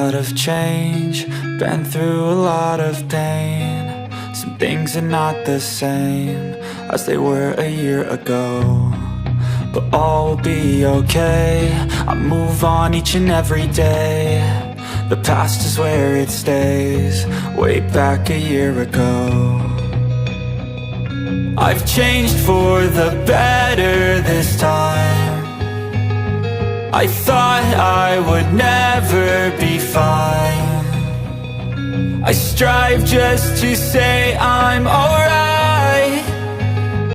lot of change, been through a lot of pain. Some things are not the same as they were a year ago, but all will be okay. I move on each and every day. The past is where it stays, way back a year ago. I've changed for the better this time. I thought I would never be fine. I strive just to say I'm alright.